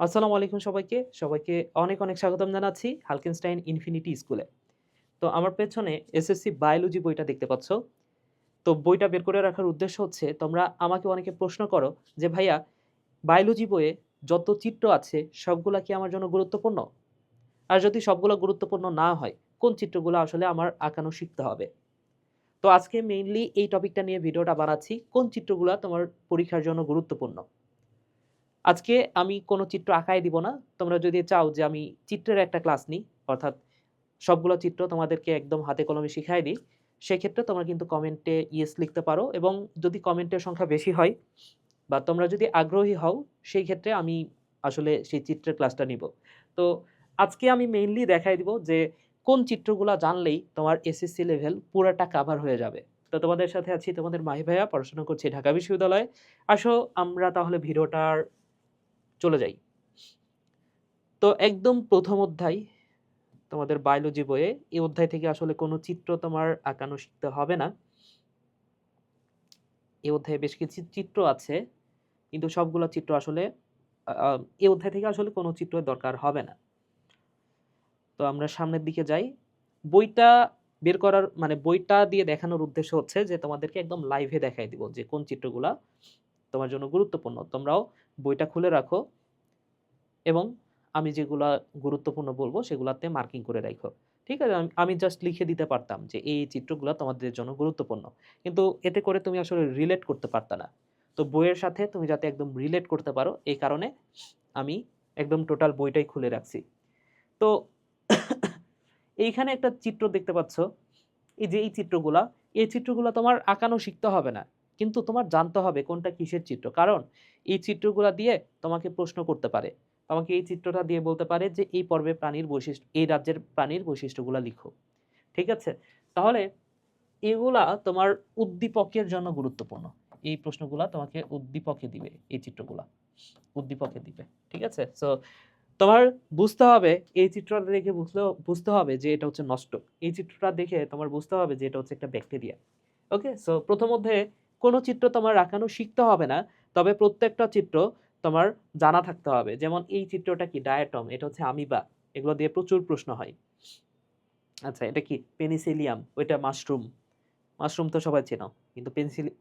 আসসালামু আলাইকুম সবাইকে। সবাইকে অনেক, অনেক স্বাগতম জানাচ্ছি হালকেনস্টাইন ইনফিনিটি স্কুলে। তো আমার পেছনে এসএসসি বায়োলজি বইটা দেখতে পাচ্ছ। তো বইটা বের করে রাখার উদ্দেশ্য হচ্ছে তোমরা আমাকে অনেকে প্রশ্ন করো যে, "ভাইয়া বায়োলজি বইয়ে যত চিত্র আছে সবগুলা কি আমার জন্য গুরুত্বপূর্ণ? আর যদি সবগুলা গুরুত্বপূর্ণ না হয়, কোন চিত্রগুলো আসলে আমার আঁকানো শিখতে হবে?" তো আজকে মেইনলি এই টপিকটা নিয়ে ভিডিওটা বানাচ্ছি। কোন চিত্রগুলা তোমার পরীক্ষার জন্য গুরুত্বপূর্ণ? আজকে আমি কোনো চিত্র আঁকাই দিব না। তোমরা যদি চাও যে আমি চিত্রের একটা ক্লাস নিই, অর্থাৎ সবগুলো চিত্র তোমাদেরকে একদম হাতে কলমে শিখাই দিই, সেক্ষেত্রে তোমরা কিন্তু কমেন্টে ইয়েস লিখতে পারো এবং যদি কমেন্টের সংখ্যা বেশি হয় বা তোমরা যদি আগ্রহী হও, সেই ক্ষেত্রে আমি আসলে সেই চিত্রের ক্লাসটা নিব। তো আজকে আমি মেইনলি দেখাই দিব যে কোন চিত্রগুলা জানলেই তোমার এসএসসি লেভেল পুরাটা কাভার হয়ে যাবে। তো তোমাদের সাথে আছি তোমাদের মাহি ভাইয়া, পড়াশোনা করছি ঢাকা বিশ্ববিদ্যালয়ে। আসো আমরা তাহলে ভিডিওটার চলে যাই। তো একদম ১ম অধ্যায় তোমাদের বায়োলজি বইয়ে, এই অধ্যায় থেকে আসলে কোনো চিত্র তোমার আঁকানো শিখতে হবে না। এই অধ্যায়ে বেশ কিছু চিত্র আছে, কিন্তু সবগুলা চিত্র আসলে আ আ এই অধ্যায় থেকে আসলে কোনো চিত্রের দরকার হবে না। তো আমরা সামনের দিকে যাই। বইটা বের করার মানে বইটা দিয়ে দেখানোর উদ্দেশ্য হচ্ছে যে তোমাদেরকে একদম লাইভে দেখায় দিব যে কোন চিত্রগুলা তোমার জন্য গুরুত্বপূর্ণ। তোমরাও বইটা খুলে রাখো এবং আমি যেগুলা গুরুত্বপূর্ণ বলব সেগুলাতে মার্কিং করে রাইখো। ঠিক আছে? আমি জাস্ট লিখে দিতে পারতাম যে এই চিত্রগুলা তোমাদের জন্য গুরুত্বপূর্ণ। কিন্তু এতে করে তুমি আসলে রিলেট করতে পারতা না। তো বইয়ের সাথে তুমি যাতে একদম রিলেট করতে পারো এই কারণে আমি একদম টোটাল বইটাই খুলে রাখছি। তো এইখানে একটা চিত্র দেখতে পাচ্ছ। এই যে এই চিত্রগুলা, এই চিত্রগুলা তোমার আঁকানো শিখতে হবে না। কিন্তু তোমার জানতে হবে কোনটা কিসের চিত্র। কারণ এই চিত্রগুলা দিয়ে তোমাকে প্রশ্ন করতে পারে। তোমাকে এই চিত্রটা দিয়ে বলতে পারে যে এই পর্বের প্রাণীর বৈশিষ্ট্য, এই রাজ্যের প্রাণীর বৈশিষ্ট্যগুলা লিখো। ঠিক আছে? তাহলে এগুলা তোমার উদ্দীপকের জন্য গুরুত্বপূর্ণ। এই প্রশ্নগুলা তোমাকে উদ্দীপকে দিবে এই চিত্রগুলা। উদ্দীপকে দিবে। ঠিক আছে? সো তোমার বুঝতে হবে, এই চিত্রটা দেখে বুঝতে হবে যে এটা হচ্ছে নষ্ট। এই চিত্রটা দেখে তোমার বুঝতে হবে যে এটা হচ্ছে একটা ব্যাকটেরিয়া। ওকে? সো ১ম অধ্যায়ে কোন চিত্র তোমার আঁকানো শিখতে হবে না। তবে প্রত্যেকটা চিত্র তোমার জানা থাকতে হবে। যেমন এই চিত্রটা কি? ডায়াটম, এটা হচ্ছে আমিবা। এগুলো দিয়ে প্রচুর প্রশ্ন হয়। আচ্ছা, এটা কি? পেনিসিলিয়াম, ওইটা মাশরুম। মাশরুম তো সবাই চেনো। কিন্তু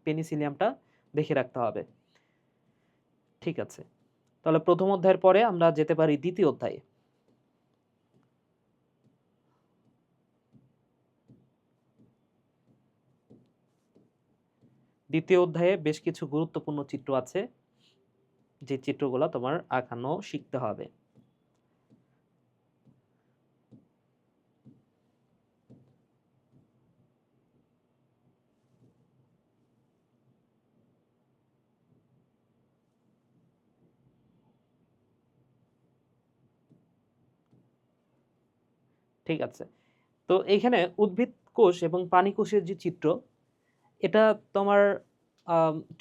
পেনিসিলিয়ামটা দেখে রাখতে হবে। ঠিক আছে। তাহলে ১ম অধ্যায়ের পরে আমরা যেতে পারি ২য় অধ্যায়ে। ২য় অধ্যায়ে বেশ কিছু গুরুত্বপূর্ণ চিত্র আছে, যে চিত্রগুলা তোমার আঁকানো শিখতে হবে। ঠিক আছে? তো এইখানে উদ্ভিদ কোষ এবং প্রাণী কোষের যে চিত্র, এটা তোমার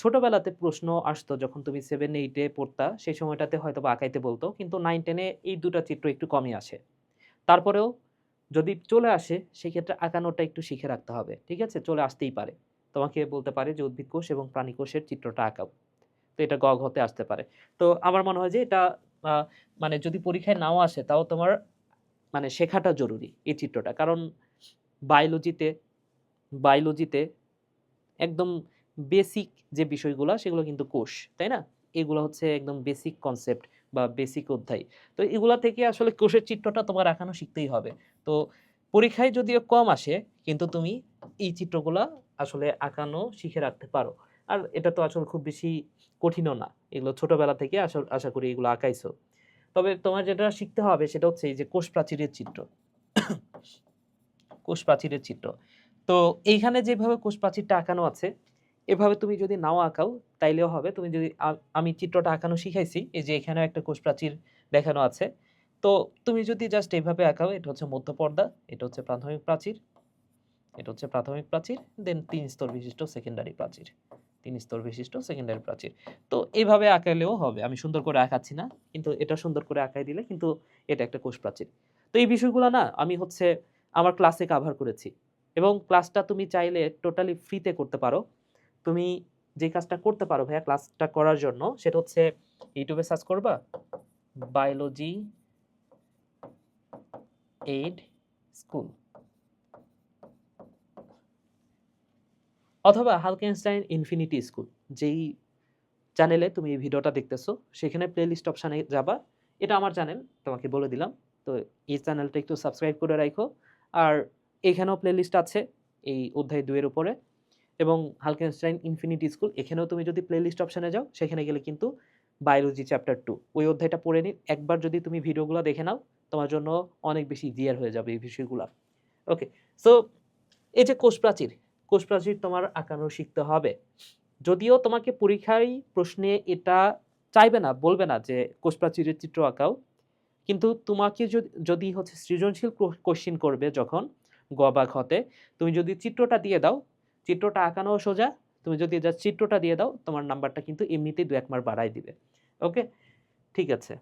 ছোটবেলাতে প্রশ্ন আসতো যখন তুমি 7-8 এ পড়তা, সেই সময়টাতে হয়তোবা আঁকাইতে বলতো। কিন্তু 9-10 এ এই ২ টা চিত্র একটু কমই আসে। তারপরেও যদি চলে আসে, সেক্ষেত্রে আঁকানোটা একটু শিখে রাখতে হবে। ঠিক আছে? চলে আসতেই পারে। তোমাকে বলতে পারে যে উদ্ভিদ কোষ এবং প্রাণী কোষের চিত্রটা আঁকাও। তো এটা গ, ঘ তে আসতে পারে। তো আমার মনে হয় যে এটা আ মানে যদি পরীক্ষায় নাও আসে, তাও তোমার মানে শেখাটা জরুরি এই চিত্রটা। কারণ বায়োলজিতে বায়োলজিতে একদম বেসিক যে বিষয়গুলা সেগুলো কিন্তু কোষ, তাই না? এগুলো হচ্ছে একদম বেসিক কনসেপ্ট বা বেসিক অধ্যায়। তো এগুলা থেকে আসলে কোষের চিত্রটা তোমার আঁকানো শিখতেই হবে। তো পরীক্ষায় যদিও কম আসে, কিন্তু তুমি এই চিত্রগুলা আসলে আঁকানো শিখে রাখতে পারো। আর এটা তো আসলে খুব বেশি কঠিনও না। এগুলো ছোটবেলা থেকে আশা করি এগুলো আঁকাইছো। তবে তোমার যেটা শিখতে হবে সেটা হচ্ছে এই যে কোষ প্রাচীরের চিত্র। কোষ প্রাচীরের চিত্র। তো এইখানে যেভাবে কোষ প্রাচীরটা আঁকানো আছে, এভাবে তুমি যদি নাও আঁকাও তাইলেও হবে। তুমি যদি আমি চিত্রটা আঁকানো শিখাইছি, এই যে এখানেও একটা কোষ প্রাচীর দেখানো আছে। তো তুমি যদি জাস্ট এভাবে আঁকাও, এটা হচ্ছে মধ্য পর্দা, এটা হচ্ছে প্রাথমিক প্রাচীর, এটা হচ্ছে প্রাথমিক প্রাচীর, দেন ৩ স্তর বিশিষ্ট সেকেন্ডারি প্রাচীর। ৩ স্তর বিশিষ্ট সেকেন্ডারি প্রাচীর। তো এভাবে আঁকাইলেও হবে। আমি সুন্দর করে আঁকাচ্ছি না। কিন্তু এটা সুন্দর করে আঁকাই দিলে কিন্তু এটা একটা কোষ প্রাচীর। তো এই বিষয়গুলা না আমি হচ্ছে আমার ক্লাসে কাভার করেছি। এবং ক্লাসটা তুমি চাইলে টোটালি ফ্রিতে করতে পারো। তুমি যে কাজটা করতে পারো ভাইয়া ক্লাসটা করার জন্য, সেটা হচ্ছে YouTube এ সার্চ করবা। বায়োলজি এইড স্কুল, অথবা হালকেনস্টাইন ইনফিনিটি স্কুল। যেই চ্যানেলে তুমি এই ভিডিওটা দেখতেছো সেখানে প্লেলিস্ট অপশানে যাবা, এটা আমার চ্যানেল, তোমাকে বলে দিলাম। তো এই চ্যানেলটা একটু সাবস্ক্রাইব করে রাখো। আর এখানেও প্লেলিস্ট আছে এই অধ্যায় 2 এর উপরে, এবং হালকেনস্টাইন ইনফিনিটি স্কুল এখানেও তুমি যদি প্লেলিস্ট অপশানে যাও সেখানে গেলে কিন্তু বায়োলজি চ্যাপ্টার 2 ওই অধ্যায়টা পড়ে নিন। একবার যদি তুমি ভিডিওগুলো দেখে নাও তোমার জন্য অনেক বেশি ইজিয়ার হয়ে যাবে এই বিষয়গুলো। ওকে, সো এই যে কোষ প্রাচীর, কোষ প্রাচীর তোমার আঁকানো শিখতে হবে। যদিও তোমাকে পরীক্ষায় প্রশ্নে এটা চাইবে না, বলবে না যে কোষ প্রাচীরের চিত্র আঁকাও, কিন্তু তোমাকে যদি হচ্ছে সৃজনশীল কোশ্চিন করবে যখন গ বা ঘতে, তুমি যদি চিত্রটা দিয়ে দাও, চিত্রটা আঁকানো সোজা, তুমি যদি জাস্ট চিত্রটা দিয়ে দাও তোমার নাম্বারটা কিন্তু এমনিতেই 2-1 মার্ক বাড়াই দিবে। ওকে, ঠিক আছে।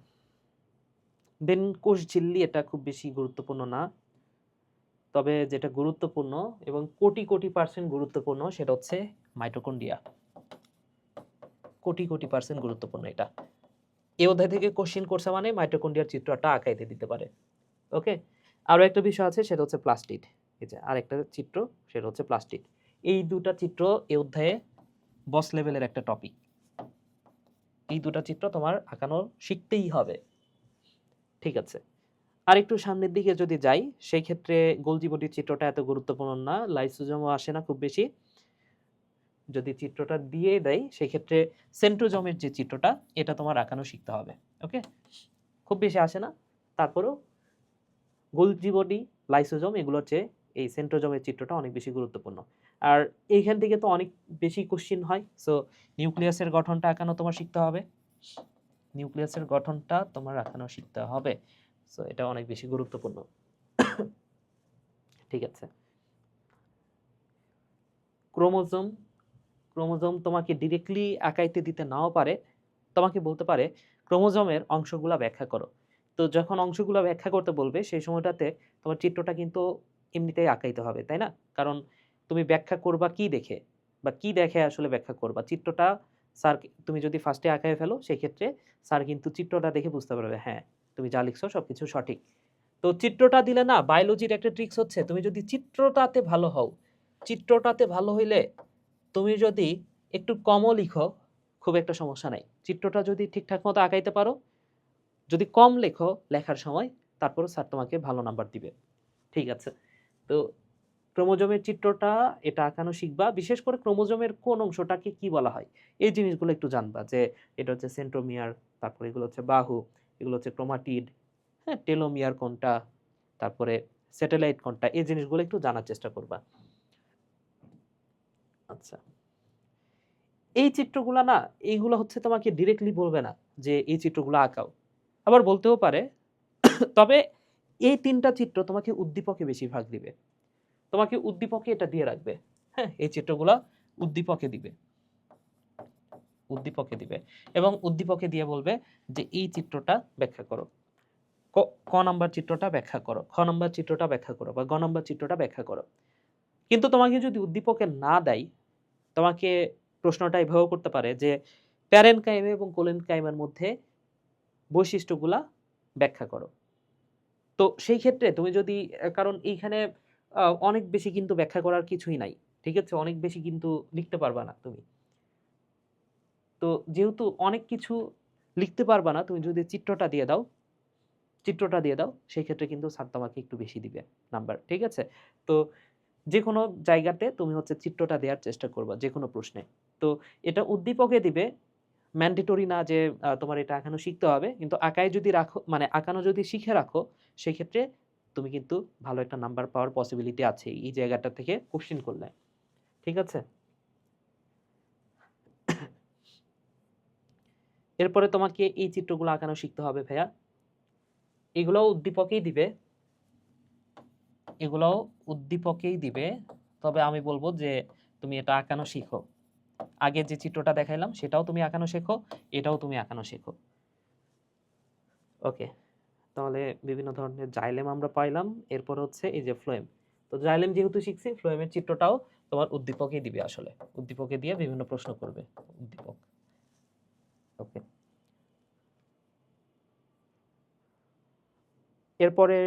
দেন কোষ ঝিল্লি, এটা খুব বেশি গুরুত্বপূর্ণ না, তবে যেটা গুরুত্বপূর্ণ এবং কোটি কোটি % গুরুত্বপূর্ণ সেটা হচ্ছে মাইটোকন্ড্রিয়া। কোটি কোটি % গুরুত্বপূর্ণ এটা। এই অধ্যায় থেকে কোশ্চিন করছে মানে মাইটোকন্ড্রিয়ার চিত্রটা আঁকাইতে দিতে পারে। ওকে, আরও একটা বিষয় আছে সেটা হচ্ছে প্লাস্টিড। এই যে আরেকটা চিত্র, সেটা হচ্ছে প্লাস্টিড। এই দুটা চিত্র এই অধ্যায়ে বস লেভেলের একটা টপিক। এই দুটা চিত্র তোমার আঁকানো শিখতেই হবে। ঠিক আছে, আর একটু সামনের দিকে যদি যাই সেই ক্ষেত্রে গোলজি বডির চিত্রটা এত গুরুত্বপূর্ণ না, লাইসোজোমও আসে না খুব বেশি। যদি চিত্রটা দিয়ে দেয় সেক্ষেত্রে সেন্ট্রোজোমের যে চিত্রটা এটা তোমার আঁকানো শিখতে হবে। ওকে, খুব বেশি আসে না, তারপরেও গোলজি বডি, লাইসোজোম এগুলোর চেয়ে এই সেন্ট্রোজোমের চিত্রটা অনেক বেশি গুরুত্বপূর্ণ। আর এইখান থেকে তো অনেক বেশি কোশ্চিন হয়। সো নিউক্লিয়াসের গঠনটা আঁকানো তোমার শিখতে হবে, নিউক্লিয়াসের গঠনটা তোমার আঁকানো শিখতে হবে। সো এটা অনেক বেশি গুরুত্বপূর্ণ। ঠিক আছে, ক্রোমোজোম, ক্রোমোজোম তোমাকে ডিরেক্টলি আঁকাইতে দিতে নাও পারে, তোমাকে বলতে পারে ক্রোমোজোমের অংশগুলা ব্যাখ্যা করো। তো যখন অংশগুলো ব্যাখ্যা করতে বলবে সেই সময়টাতে তোমার চিত্রটা কিন্তু এমনিতেই আঁকাইতে হবে, তাই না? কারণ তুমি ব্যাখ্যা করবা কি দেখে, বা কি দেখে আসলে ব্যাখ্যা করবা চিত্রটা। স্যার, তুমি যদি ফার্স্টে আঁকায় ফেলো সেক্ষেত্রে স্যার কিন্তু চিত্রটা দেখে বুঝতে পারবে হ্যাঁ তুমি যা লিখছো সবকিছু সঠিক। তো চিত্রটা দিলে না, বায়োলজির একটা ট্রিক্স হচ্ছে তুমি যদি চিত্রটাতে ভালো হও, চিত্রটাতে ভালো হইলে তুমি যদি একটু কমও লিখো খুব একটা সমস্যা নাই। চিত্রটা যদি ঠিকঠাক মতো আঁকাইতে পারো, যদি কম লেখো লেখার সময়, তারপরও স্যার তোমাকে ভালো নাম্বার দিবে। ঠিক আছে, তো ক্রোমোজোমের চিত্রটা এটা আঁকানো শিখবা। বিশেষ করে ক্রোমোজোমের কোন অংশটাকে কি বলা হয় এই জিনিসগুলো একটু জানবা, যে এটা হচ্ছে সেন্ট্রোমিয়ার, তারপরে এগুলো হচ্ছে বাহু, এগুলো হচ্ছে ক্রোমাটিড, হ্যাঁ, টেলোমিয়ার কোনটা, তারপরে স্যাটেলাইট কোনটা, এই জিনিসগুলো একটু জানার চেষ্টা করবা। আচ্ছা, এই চিত্রগুলা না, এইগুলো হচ্ছে তোমাকে ডিরেক্টলি বলবে না যে এই চিত্রগুলো আঁকাও, আবার বলতেও পারে। তবে এই 3টা চিত্র তোমাকে উদ্দীপকে বেশিরভাগ দিবে, তোমাকে উদ্দীপকে এটা দিয়ে রাখবে। হ্যাঁ, এই চিত্রগুলা উদ্দীপকে দিবে, উদ্দীপকে দিবে, এবং উদ্দীপকে দিয়ে বলবে যে এই চিত্রটা ব্যাখ্যা করো, ক নাম্বার চিত্রটা ব্যাখ্যা করো, খ নাম্বার চিত্রটা ব্যাখ্যা করো, বা গ নাম্বার চিত্রটা ব্যাখ্যা করো। কিন্তু তোমাকে যদি উদ্দীপকে না দেয়, তোমাকে প্রশ্নটা এভাবেও করতে পারে যে প্যারেনকাইমা এবং কোলেনকাইমার মধ্যে বৈশিষ্ট্যগুলা ব্যাখ্যা করো। তো সেই ক্ষেত্রে তুমি যদি, কারণ এইখানে অনেক বেশি কিন্তু ব্যাখ্যা করার কিছুই নাই, ঠিক আছে? অনেক বেশি কিন্তু লিখতে পারবা না তুমি। তো যেহেতু অনেক কিছু লিখতে পারবা না, তুমি যদি চিত্রটা দিয়ে দাও, চিত্রটা দিয়ে দাও, সেই ক্ষেত্রে কিন্তু স্যার তোমাকে একটু বেশি দিবে নাম্বার, ঠিক আছে? তো যেকোনো জায়গাতে তুমি হচ্ছে চিত্রটা দেওয়ার চেষ্টা করবা যেকোনো প্রশ্নে। তো এটা উদ্দীপকে দিবে, ম্যান্ডেটরি না যে তোমার এটা আঁকানো শিখতে হবে, কিন্তু আঁকায় যদি রাখো, মানে আঁকানো যদি শিখে রাখো সেই ক্ষেত্রে তুমি কিন্তু ভালো একটা নাম্বার পাওয়ার পসিবিলিটি আছে এই জায়গাটা থেকে কোশ্চেন করলে। ঠিক আছে, এরপরে তোমাকে এই চিত্রগুলো আঁকানো শিখতে হবে ভাইয়া। এগুলোও উদ্দীপকেই দিবে, এগুলোও উদ্দীপকেই দিবে, তবে আমি বলবো যে তুমি এটা আঁকানো শিখো। আগে যে চিত্রটা দেখাইলাম সেটাও তুমি আঁকানো শেখো, এটাও তুমি আঁকানো শেখো। ওকে, তাহলে বিভিন্ন ধরনের জাইলেম আমরা পাইলাম। এরপর হচ্ছে এই যে ফ্লোয়েম। তো জাইলেম যেহেতু শিখছি, ফ্লোয়েমের চিত্রটাও তোমার উদ্দীপকেই দিবে, আসলে উদ্দীপকে দিয়ে বিভিন্ন প্রশ্ন করবে উদ্দীপক। ওকে, এরপরে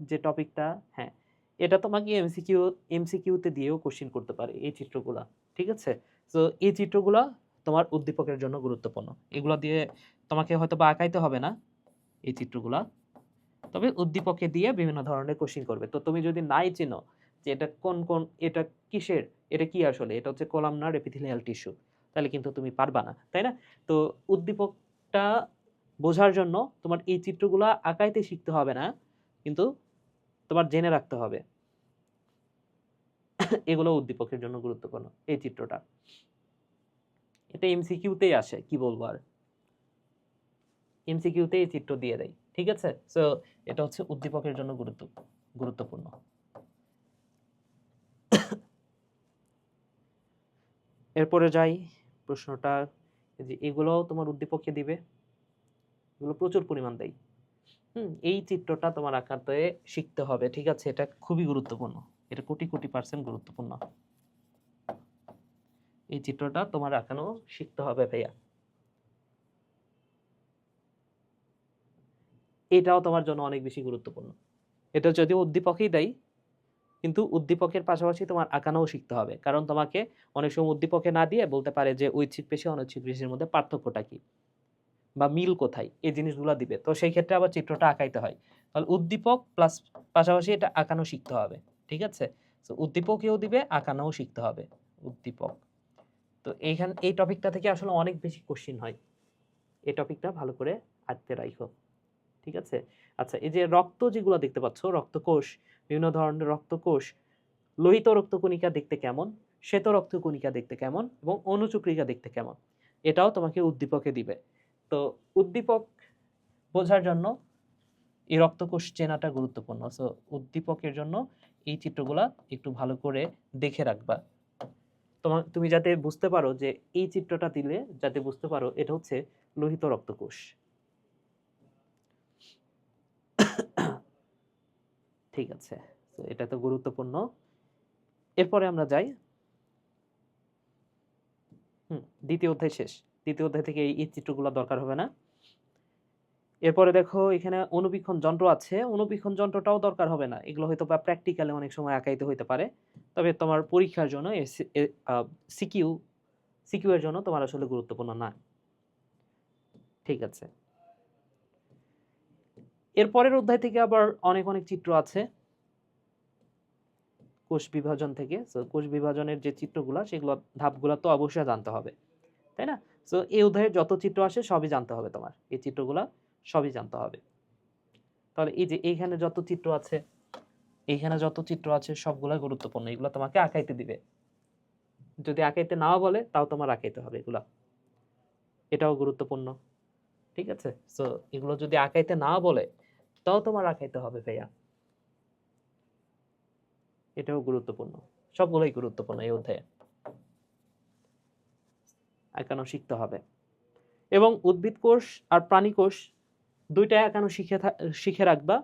যে টপিকটা, হ্যাঁ, এটা তোমাকে এমসিকিউতে দিয়েও কোশ্চেন করতে পারে এই চিত্রগুলা, ঠিক আছে? তো এই চিত্রগুলা তোমার উদ্দীপকের জন্য গুরুত্বপূর্ণ। এগুলা দিয়ে তোমাকে হয়তো বা আঁকাইতে হবে না এই চিত্রগুলা, তবে উদ্দীপকে দিয়ে বিভিন্ন ধরনের কোশ্চেন করবে। তো তুমি যদি নাই চেনো যে এটা এটা কিসের, এটা কি আসলে, এটা হচ্ছে কলামনার এপিথেলিয়াল টিস্যু, তাহলে কিন্তু তুমি পারবা না, তাই না? তো উদ্দীপকটা বোঝার জন্য তোমার এই চিত্রগুলা আঁকাইতে শিখতে হবে না, কিন্তু তোমার জেনে রাখতে হবে এগুলো উদ্দীপকের জন্য গুরুত্বপূর্ণ। এই চিত্রটা, এটা এমসিকিউতেই আসে, কি বলবো আর, এমসিকিউতে এই চিত্র দিয়ে দেয়, ঠিক আছে? সো এটা হচ্ছে উদ্দীপকের জন্য গুরুত্বপূর্ণ। এরপরে যাই প্রশ্নটা, যে এগুলো তোমার উদ্দীপকে দিবে, এগুলো প্রচুর পরিমাণ দেয়। এই চিত্রটা তোমার আঁকাতে শিখতে হবে, ঠিক আছে? এটা খুবই গুরুত্বপূর্ণ, এটা কোটি কোটি % গুরুত্বপূর্ণ। এই চিত্রটা তোমার আঁকানো শিখতে হবে ভাইয়া। এটাও তোমার জন্য অনেক বেশি গুরুত্বপূর্ণ। এটা যদিও উদ্দীপকেই দেয়, কিন্তু উদ্দীপকের পাশাপাশি তোমার আঁকানোও শিখতে হবে, কারণ তোমাকে অনেক সময় উদ্দীপকে না দিয়ে বলতে পারে যে ঐচ্ছিক পেশি অনৈচ্ছিক পেশির মধ্যে পার্থক্যটা কি বা মিল কোথায়, এই জিনিসগুলো দিবে। তো সেই ক্ষেত্রে আবার চিত্রটা আঁকাইতে হয়, তাহলে উদ্দীপক প্লাস পাশাপাশি এটা আঁকানো শিখতে হবে, ঠিক আছে? তো উদ্দীপকেও দিবে, আঁকানোও শিখতে হবে উদ্দীপক। তো এই টপিকটা থেকে আসলে অনেক বেশি কোশ্চিন হয়, এই টপিকটা ভালো করে আয়ত্তে রাখো, ঠিক আছে? আচ্ছা, এই যে রক্ত যেগুলো দেখতে পাচ্ছ, রক্তকোষ, বিভিন্ন ধরনের রক্তকোষ, লোহিত রক্তকণিকা দেখতে কেমন, শ্বেত রক্তকণিকা দেখতে কেমন এবং অনুচক্রিকা দেখতে কেমন, এটাও তোমাকে উদ্দীপকে দিবে। তো উদ্দীপক বোঝার জন্য এই রক্তকোষ চেনাটা গুরুত্বপূর্ণ। সো উদ্দীপকের জন্য এই চিত্রগুলা একটু ভালো করে দেখে রাখবা, তুমি যাতে বুঝতে পারো যে এই চিত্রটা দিলে যাতে বুঝতে পারো এটা হচ্ছে লোহিত রক্তকোষ। ঠিক আছে, তো এটা তো গুরুত্বপূর্ণ। এরপরে আমরা যাই, দ্বিতীয় অধ্যায় শেষ। দ্বিতীয় অধ্যায় থেকে এই চিত্রগুলো দরকার হবে না। এরপরে দেখো এখানে অনুবীক্ষণ যন্ত্র আছে, অনুবীক্ষণ যন্ত্রটাও দরকার হবে না, এগুলো হয়তো বা প্র্যাকটিক্যালে অনেক সময় আঁকাইতে হইতে পারে, তবে তোমার পরীক্ষার জন্য সিকিউ এর জন্য তোমার আসলে গুরুত্বপূর্ণ না, ঠিক আছে? এরপরের অধ্যায় থেকে আবার অনেক অনেক চিত্র আছে কোষ বিভাজন থেকে। সো কোষ বিভাজনের যে চিত্রগুলো, সেগুলো ধাপগুলো তো অবশ্যই জানতে হবে, তাই না? সো এই অধ্যায়ে যত চিত্র আসে সবই জানতে হবে তোমার, এই চিত্রগুলা সবই জানতে হবে। তাহলে এই যে এইখানে যত চিত্র আছে, এইখানে যত চিত্র আছে সবগুলা গুরুত্বপূর্ণ, এগুলো তোমাকে আঁকাইতে দিবে। যদি আঁকাইতে নাও বলে তাও তোমার আঁকাইতে হবে এগুলা, এটাও গুরুত্বপূর্ণ, ঠিক আছে? সো এগুলো যদি আঁকাইতে না বলে তাও তোমার আঁকাইতে হবে ভাইয়া, এটাও গুরুত্বপূর্ণ। সবগুলোই গুরুত্বপূর্ণ এই অধ্যায়ে, আঁকানো শিখতে হবে। এবং উদ্ভিদ কোষ আর প্রাণী কোষ দুইটাই আঁকানো শিখে রাখবা।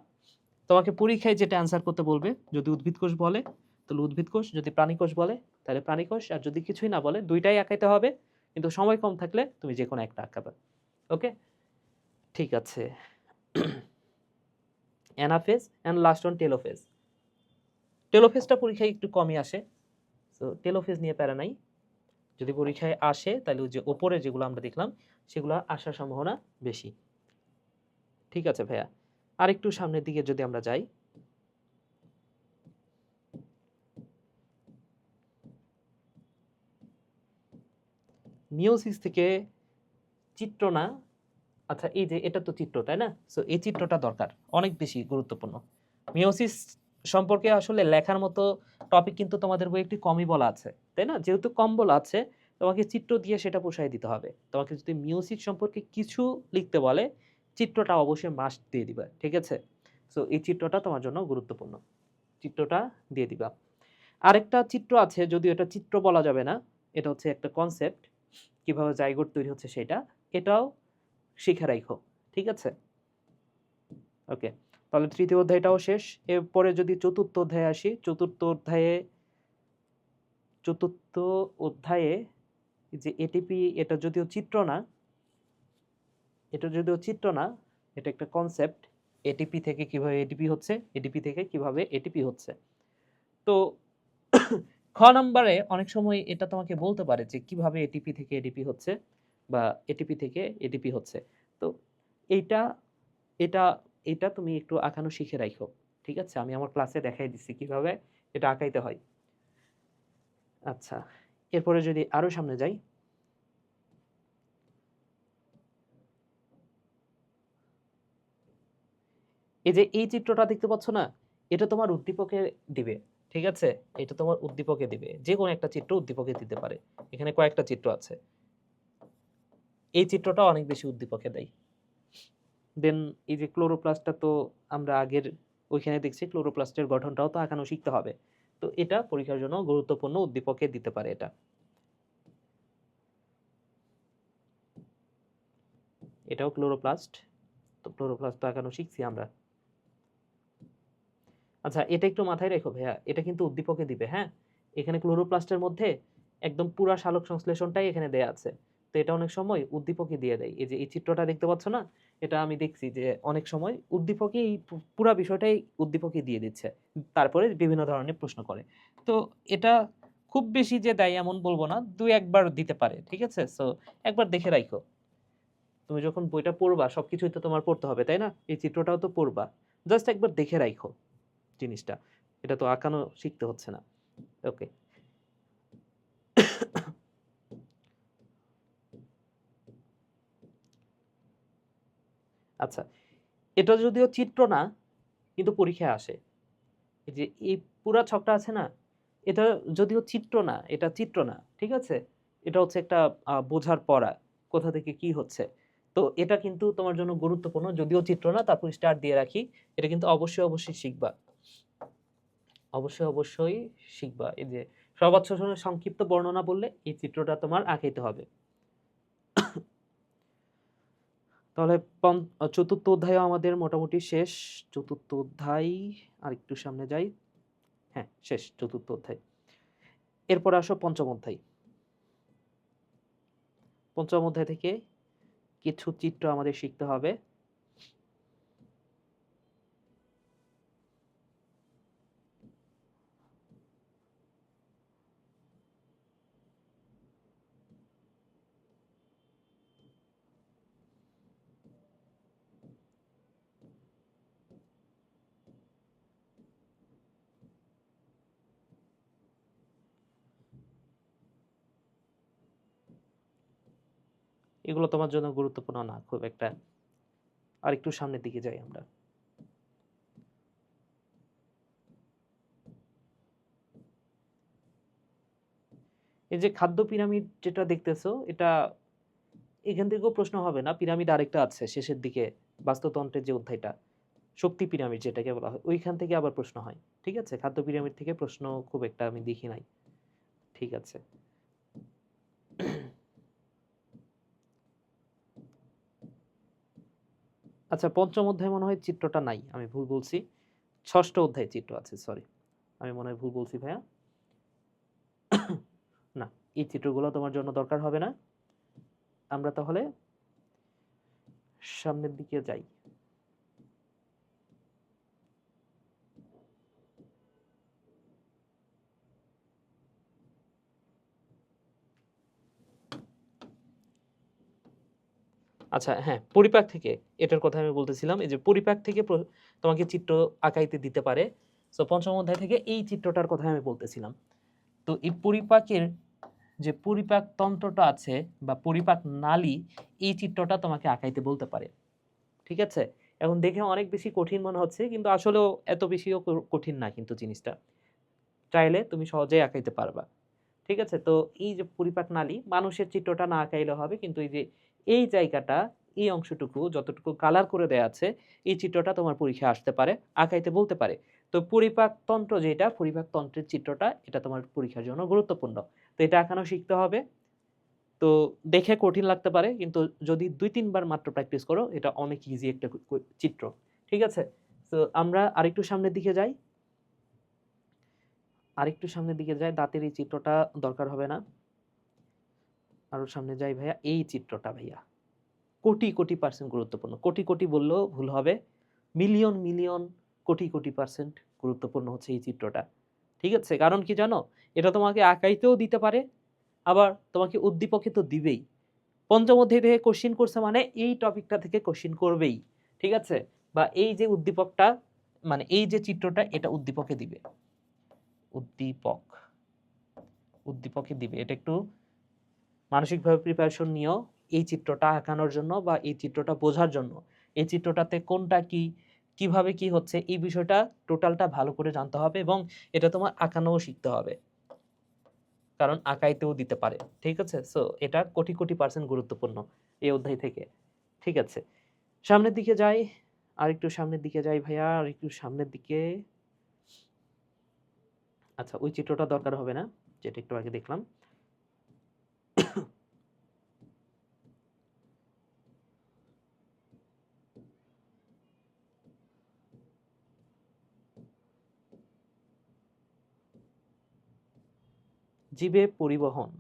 তোমাকে পরীক্ষায় যেটা অ্যান্সার করতে বলবে, যদি উদ্ভিদ কোষ বলে তাহলে উদ্ভিদ কোষ, যদি প্রাণী কোষ বলে তাহলে প্রাণী কোষ, আর যদি কিছুই না বলে দুইটাই আঁকাইতে হবে, কিন্তু সময় কম থাকলে তুমি যে কোনো একটা আঁকাবে। ওকে, ঠিক আছে। Anaphase and last on telophase. টেলোফেজটা পরীক্ষায় একটু কমই আসে, তো টেলোফেজ নিয়ে প্যারা নাই। যদি পরীক্ষায় আসে তাহলে ওই যে ওপরে যেগুলো আমরা দেখলাম সেগুলো আসার সম্ভাবনা বেশি, ঠিক আছে ভাইয়া? আর একটু সামনের দিকে যদি আমরা যাই, মিওসিস থেকে চিত্র না, আচ্ছা এই যে এটা তো চিত্র, তাই না? সো এই চিত্রটা দরকার, অনেক বেশি গুরুত্বপূর্ণ। মিওসিস সম্পর্কে আসলে লেখার মতো টপিক কিন্তু তোমাদের বই একটু কমই বলা আছে, তাই না? যেহেতু কম বলা আছে, তোমাকে চিত্র দিয়ে সেটা পোষায় দিতে হবে। তোমাকে যদি মিওসিস সম্পর্কে কিছু লিখতে বলে, চিত্রটা অবশ্যই মাস্ট দিয়ে দিবা, ঠিক আছে? সো এই চিত্রটা তোমার জন্য গুরুত্বপূর্ণ, চিত্রটা দিয়ে দিবা। আরেকটা চিত্র আছে, যদিও এটা চিত্র বলা যাবে না, এটা হচ্ছে একটা কনসেপ্ট, কিভাবে জাইগোট তৈরি হচ্ছে সেটা, এটাও শিখে রাখো, ঠিক আছে? ওকে, তাহলে তৃতীয় অধ্যায়টাও শেষ। এরপরে যদি চতুর্থ অধ্যায়ে আসি, চতুর্থ অধ্যায়ে যে এটিপি, এটা যদিও চিত্র না, এটা একটা কনসেপ্ট, এটিপি থেকে কিভাবে এটিপি হচ্ছে, এটিপি থেকে কিভাবে এটিপি হচ্ছে। তো খ নম্বরে অনেক সময় এটা তোমাকে বলতে পারে যে কিভাবে এটিপি থেকে এডিপি হচ্ছে বা এটিপি থেকে এডিপি হচ্ছে। তো এইটা এটা এটা তুমি একটু আঁকানো শিখে রাখো। ঠিক আছে? আমি আমার ক্লাসে দেখাই দিচ্ছি কিভাবে এটা আঁকাইতে হয়। আচ্ছা, এরপরে যদি আরো সামনে যাই, এই যে এই চিত্রটা দেখতে পাচ্ছ না, এটা তোমার উদ্দীপকে দিবে। ঠিক আছে? এটা তোমার উদ্দীপকে দিবে, যে কোনো একটা চিত্র উদ্দীপকে দিতে পারে। এখানে কয়েকটা চিত্র আছে, এই চিত্রটা অনেক বেশি উদ্দীপকে দেয়। দেন এই যে ক্লোরোপ্লাস্টটা তো আমরা আগের ওইখানে দেখছি, ক্লোরোপ্লাস্টের গঠনটাও তো আঁকানো শিখতে হবে। তো এটা পরীক্ষার জন্য গুরুত্বপূর্ণ উদ্দীপকে দিতে পারে এটা। এটাও ক্লোরোপ্লাস্ট, তো ক্লোরোপ্লাস্ট তো আঁকানো শিখছি আমরা। আচ্ছা, এটা একটু মাথায় রেখো ভাইয়া, এটা কিন্তু উদ্দীপকে দিবে, হ্যাঁ? এখানে ক্লোরোপ্লাস্টের মধ্যে একদম পুরা সালোক সংশ্লেষণটাই এখানে দেয়া আছে। তো এটা অনেক সময় উদ্দীপকে দিয়ে দেয়। এই যে এই চিত্রটা দেখতে পাচ্ছ না? এটা আমি দেখছি যে অনেক সময় উদ্দীপকে এই পুরা বিষয়টাই উদ্দীপকে দিয়ে দিচ্ছে। তারপরে বিভিন্ন ধরনের প্রশ্ন করে। তো এটা খুব বেশি যে দেয় এমন বলব না। ২-১ বার দিতে পারে। ঠিক আছে? সো একবার দেখে রাইখো। তুমি যখন বইটা পড়বা সবকিছুই তো তোমার পড়তে হবে, তাই না? এই চিত্রটাও তো পড়বা। জাস্ট একবার দেখে রাইখো জিনিসটা। এটা তো আঁকানো শিখতে হচ্ছে না। ওকে। আচ্ছা, এটা যদিও চিত্র না, কিন্তু পরীক্ষায় আসে। এই যে এই পুরা ছকটা আছে না? এটা যদিও চিত্র না, এটা চিত্র না। ঠিক আছে? এটা হচ্ছে একটা বোঝার পড়া। কোথা থেকে কি হচ্ছে। তো এটা কিন্তু তোমার জন্য গুরুত্বপূর্ণ। যদিও চিত্র না, তারপর স্টার দিয়ে রাখি। এটা কিন্তু অবশ্যই, অবশ্যই শিখবা। অবশ্যই, অবশ্যই শিখবা। এই যে সবাত শোষণের সংক্ষিপ্ত বর্ণনা বললে এই চিত্রটা তোমার আঁকাইতে হবে। তাহলে চতুর্থ অধ্যায়ও আমাদের মোটামুটি শেষ। চতুর্থ অধ্যায় আরেকটু সামনে যাই। হ্যাঁ, শেষ চতুর্থ অধ্যায়। এরপর আসো পঞ্চম অধ্যায়। পঞ্চম অধ্যায় থেকে কিছু চিত্র আমাদের শিখতে হবে। এগুলো তোমার জন্য গুরুত্বপূর্ণ না খুব একটা। আরেকটু সামনের দিকে যাই আমরা। এই যে খাদ্য পিরামিড যেটা দেখতেছো, এটা এখান থেকেও প্রশ্ন হবে না। পিরামিড আরেকটা আছে শেষের দিকে, বাস্তুতন্ত্রের যে অধ্যায়টা, শক্তি পিরামিড যেটাকে বলা হয়, ওইখান থেকে আবার প্রশ্ন হয়। ঠিক আছে? খাদ্য পিরামিড থেকে প্রশ্ন খুব একটা আমি দেখি নাই। ঠিক আছে। আচ্ছা, পঞ্চম অধ্যায় মনে হয় চিত্রটা নাই, আমি ভুল বলছি। ষষ্ঠ অধ্যায়ে চিত্র আছে, সরি, আমি মনে হয় ভুল বলছি ভাইয়া। না, এই চিত্রগুলো তোমার জন্য দরকার হবে না। আমরা তাহলে সামনের দিকে যাই। আচ্ছা, হ্যাঁ, পরিপাক থেকে এটার কথা আমি বলতেছিলাম। এই যে পরিপাক থেকে তোমাকে চিত্র আঁকাইতে দিতে পারে। সো পঞ্চম অধ্যায় থেকে এই চিত্রটার কথা আমি বলতেছিলাম। তো এই পরিপাকের যে পরিপাক তন্ত্রটা আছে বা পরিপাক নালী, এই চিত্রটা তোমাকে আঁকাইতে বলতে পারে। ঠিক আছে? এখন দেখে অনেক বেশি কঠিন মনে হচ্ছে, কিন্তু আসলেও এত বেশিও কঠিন না কিন্তু জিনিসটা। চাইলে তুমি সহজেই আঁকাইতে পারবা। ঠিক আছে? তো এই যে পরিপাক নালী, মানুষের চিত্রটা না আঁকাইলে হবে, কিন্তু এই যে এই জায়গাটা, এই অংশটুকু যতটুকু কালার করে দেয়া আছে, এই চিত্রটা তোমার পরীক্ষায় আসতে পারে, আঁকাইতে বলতে পারে। তো পরিপাক তন্ত্র যেটা, পরিপাক তন্ত্রের চিত্রটা, এটা তোমার পরীক্ষার জন্য গুরুত্বপূর্ণ। তো এটা আঁকানো শিখতে হবে। তো দেখে কঠিন লাগতে পারে, কিন্তু যদি ২-৩ বার মাত্র প্র্যাকটিস করো, এটা অনেক ইজি একটা চিত্র। ঠিক আছে? তো আমরা আরেকটু সামনের দিকে যাই। আরেকটু সামনের দিকে যাই। দাঁতের এই চিত্রটা দরকার হবে না। আরো সামনে যাই ভাইয়া। এই চিত্রটা ভাইয়া কোটি, কোটি % গুরুত্বপূর্ণ। কোটি, কোটি বললেও ভুল হবে। Million million crore crore percent গুরুত্বপূর্ণ হচ্ছে এই চিত্রটা। ঠিক আছে? কারণ কি জানো? এটা তোমাকে আঁকাইতেও দিতে পারে, আবার তোমাকে উদ্দীপকে তো দিবেই। পঞ্চম অধ্যায় থেকে কোশ্চেন করছে মানে এই টপিকটা থেকে কোশ্চেন করবেই। ঠিক আছে? বা এই যে উদ্দীপকটা মানে এই যে চিত্রটা এটা উদ্দীপকে দিবে। উদ্দীপক উদ্দীপকে দিবে। এটা একটু মানসিকভাবে প্রিপারেশন নিও এই চিত্রটা আঁকানোর জন্য বা এই চিত্রটা বোঝার জন্য। এই চিত্রটাতে কোনটা কি, কিভাবে কি হচ্ছে এই বিষয়টা টোটালটা ভালো করে জানতে হবে এবং এটা তোমার আঁকানোও শিখতে হবে। কারণ আঁকাইতেও দিতে পারে। ঠিক আছে? সো এটা কোটি কোটি পার্সেন্ট গুরুত্বপূর্ণ এই অধ্যায় থেকে। ঠিক আছে? সামনের দিকে যাই, আরেকটু সামনের দিকে যাই ভাইয়া, আরেকটু সামনের দিকে। আচ্ছা, ওই চিত্রটা দরকার হবে না, যেটা একটু আগে দেখলাম। জীবে পরিবহন।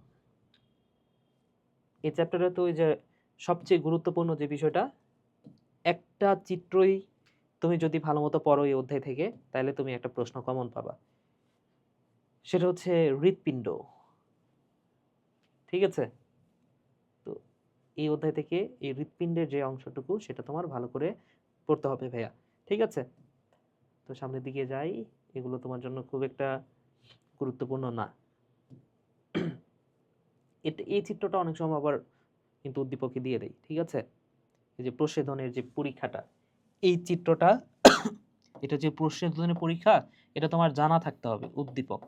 এই চ্যাপ্টারে তো ওই যে সবচেয়ে গুরুত্বপূর্ণ যে বিষয়টা, একটা চিত্রই তুমি যদি ভালো মতো পড়ো এই অধ্যায় থেকে, তাহলে তুমি একটা প্রশ্ন কমন পাবা। সেটা হচ্ছে হৃৎপিণ্ড। ঠিক আছে? তো এই অধ্যায় থেকে এই হৃৎপিণ্ডের যে অংশটুকু সেটা তোমার ভালো করে পড়তে হবে ভাইয়া। ঠিক আছে? তো সামনের দিকে যাই, এগুলো তোমার জন্য খুব একটা গুরুত্বপূর্ণ না। এই চিত্রটা অনেক সময় আবার কিন্তু উদ্দীপকে দিয়ে দেয়। ঠিক আছে? এই যে প্রচ্ছেদনের যে পরীক্ষাটা, এই চিত্রটা এটা যে প্রচ্ছেদনের পরীক্ষা, এটা তোমার জানা থাকতে হবে উদ্দীপক।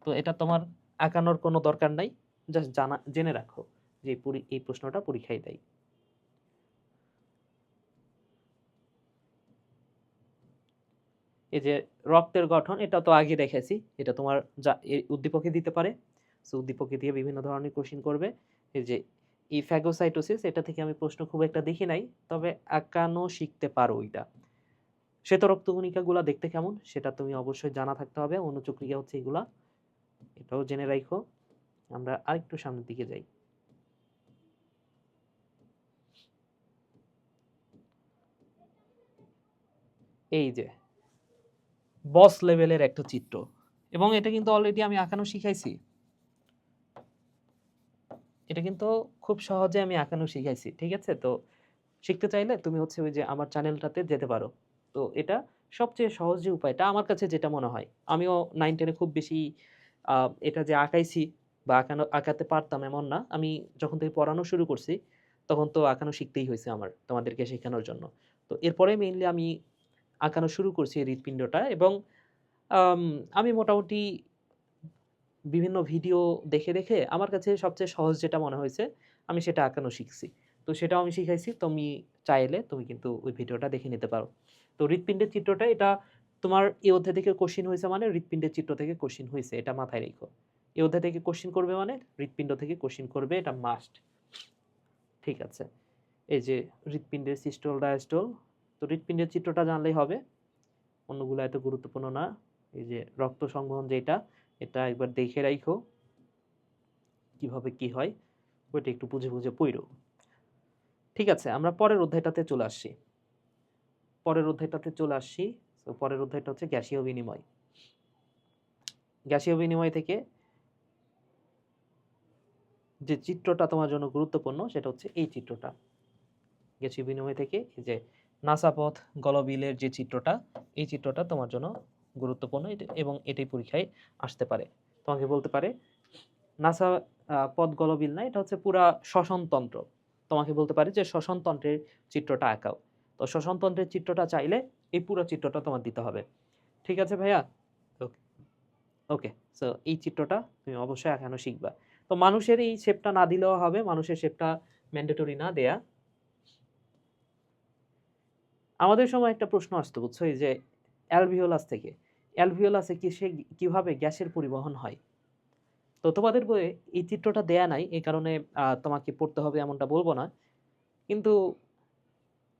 তো এটা তোমার আঁকানোর কোনো দরকার নাই, জাস্ট জেনে রাখো যে এই প্রশ্নটা পরীক্ষায় দেয়। এই যে রক্তের গঠন, এটা তো আগে দেখেছি, এটা তোমার উদ্দীপকে দিতে পারে। সো উদ্দীপকে দিয়ে বিভিন্ন ধরনের কোশ্চেন করবে। এই যে এই ফ্যাগোসাইটোসিস, এটা থেকে আমি প্রশ্ন খুব একটা দেখি নাই, তবে আঁকানো শিখতে পারো ওইটা। শ্বেত রক্তকণিকাগুলা দেখতে কেমন সেটা তুমি অবশ্যই জানা থাকতে হবে। অনুচক্রিয়া হচ্ছে এগুলা, এটাও জেনে রাখো। আমরা আরেকটু সামনের দিকে যাই। এই যে বস লেভেলের একটা চিত্র, এবং এটা কিন্তু অলরেডি আমি আঁকানো শিখাইছি। এটা কিন্তু খুব সহজে আমি আঁকানো শিখাইছি। ঠিক আছে? তো শিখতে চাইলে তুমি হচ্ছে ওই যে আমার চ্যানেলটাতে যেতে পারো। তো এটা সবচেয়ে সহজ যে উপায়টা আমার কাছে যেটা মনে হয়। আমিও 9-10 এ খুব বেশি এটা যে আঁকাইছি বা আঁকাতে পারতাম এমন না। আমি যখন থেকে পড়ানো শুরু করছি, তখন তো আঁকানো শিখতেই হইছে আমার তোমাদেরকে শেখানোর জন্য। তো এরপরে মেইনলি আমি আঁকানো শুরু করছি এই হৃৎপিণ্ডটা, এবং আম আমি মোটামুটি বিভিন্ন ভিডিও দেখে, দেখে আমার কাছে সবচেয়ে সহজ যেটা মনে হয়েছে, আমি সেটা আঁকানো শিখছি। তো সেটাও আমি শিখাইছি। তুমি চাইলে তুমি কিন্তু ওই ভিডিওটা দেখে নিতে পারো। তো হৃৎপিণ্ডের চিত্রটা এটা তোমার এই অধ্যায় থেকে কোশ্চেন হইছে মানে হৃৎপিণ্ডের চিত্র থেকে কোশ্চেন হইছে। এটা মাথায় রেখো। এই অধ্যায় থেকে কোশ্চেন করবে মানে হৃৎপিণ্ড থেকে কোশ্চেন করবে, এটা মাস্ট। ঠিক আছে? এই যে হৃৎপিণ্ডের সিস্টল, ডায়াস্টল। তো হৃৎপিণ্ডের চিত্রটা জানলেই হবে। অন্যগুলো এত গুরুত্বপূর্ণ না। এই যে রক্ত সংবহন যেটা, এটা একবার দেখে রাইখো কিভাবে কি হয়, ওইটা একটু বুঝে বুঝে পইরো। ঠিক আছে? আমরা পরের অধ্যায়টাতে চলে আসছি। তো পরের অধ্যায়টা হচ্ছে গ্যাসীয় বিনিময়। গ্যাসীয় বিনিময় থেকে যে চিত্রটা তোমার জন্য গুরুত্বপূর্ণ সেটা হচ্ছে এই চিত্রটা। গ্যাসীয় বিনিময় থেকে এই যে নাসাপথ গলবিলের যে চিত্রটা, এই চিত্রটা তোমার জন্য গুরুত্বপূর্ণ এবং এটাই পরীক্ষায় আসতে পারে। তোমাকে বলতে পারে নাসা পথ গলবিল না, এটা হচ্ছে পুরা শ্বসনতন্ত্র। তোমাকে বলতে পারে যে শ্বসনতন্ত্রের চিত্রটা আঁকাও। তো শ্বসনতন্ত্রের চিত্রটা চাইলে এই পুরো চিত্রটা তোমার দিতে হবে। ঠিক আছে ভাইয়া? ওকে, ওকে। সো এই চিত্রটা তুমি অবশ্যই আঁকানো শিখবা। তো মানুষের এই শেপটা না দিলেও হবে, মানুষের শেপটা ম্যান্ডেটরি না দেয়া। আমাদের সময় একটা প্রশ্ন আসতো, বুঝছো, এই যে অ্যালভিওলাস থেকে, অ্যালভিওলাসে কিভাবে গ্যাসের পরিবহন হয়। তো তোমাদের বইয়ে এই চিত্রটা দেয়া নাই, এই কারণে তোমাকে পড়তে হবে এমনটা বলবো না। কিন্তু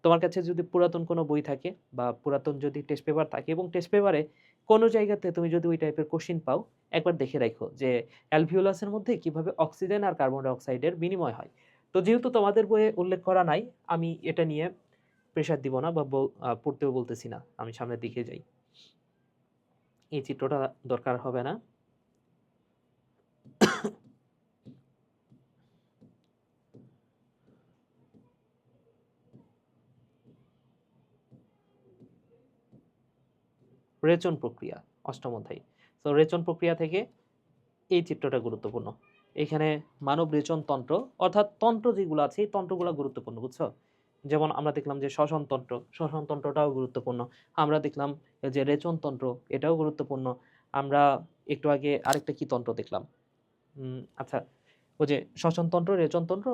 তোমার কাছে যদি পুরাতন কোনো বই থাকে বা পুরাতন যদি টেস্ট পেপার থাকে, এবং টেস্ট পেপারে কোনো জায়গাতে তুমি যদি ওই টাইপের কোশ্চিন পাও, একবার দেখে রাখো যে অ্যালভিওলাসের মধ্যে কিভাবে অক্সিজেন আর কার্বন ডাই অক্সাইডের বিনিময় হয়। তো যেহেতু তোমাদের বইয়ে উল্লেখ করা নাই, আমি এটা নিয়ে প্রেসার দিব না বা পড়তেও বলতেছি না, আমি সামনের দিকে যাই। এই চিত্রটা দরকার হবে না। রেচন প্রক্রিয়া, অষ্টম অধ্যায়। তো রেচন প্রক্রিয়া থেকে এই চিত্রটা গুরুত্বপূর্ণ। এখানে মানব রেচন তন্ত্র অর্থাৎ তন্ত্র যেগুলো আছে এই তন্ত্রগুলো গুরুত্বপূর্ণ, বুঝছো? যেমন আমরা দেখলাম যে শ্বসন তন্ত্রটাও গুরুত্বপূর্ণ। আমরা দেখলাম যে রেচন তন্ত্র, এটাও গুরুত্বপূর্ণ। আমরা একটু আগে আরেকটা কি তন্ত্র দেখলাম, আচ্ছা ওই যে শ্বসন তন্ত্র, রেচন তন্ত্র,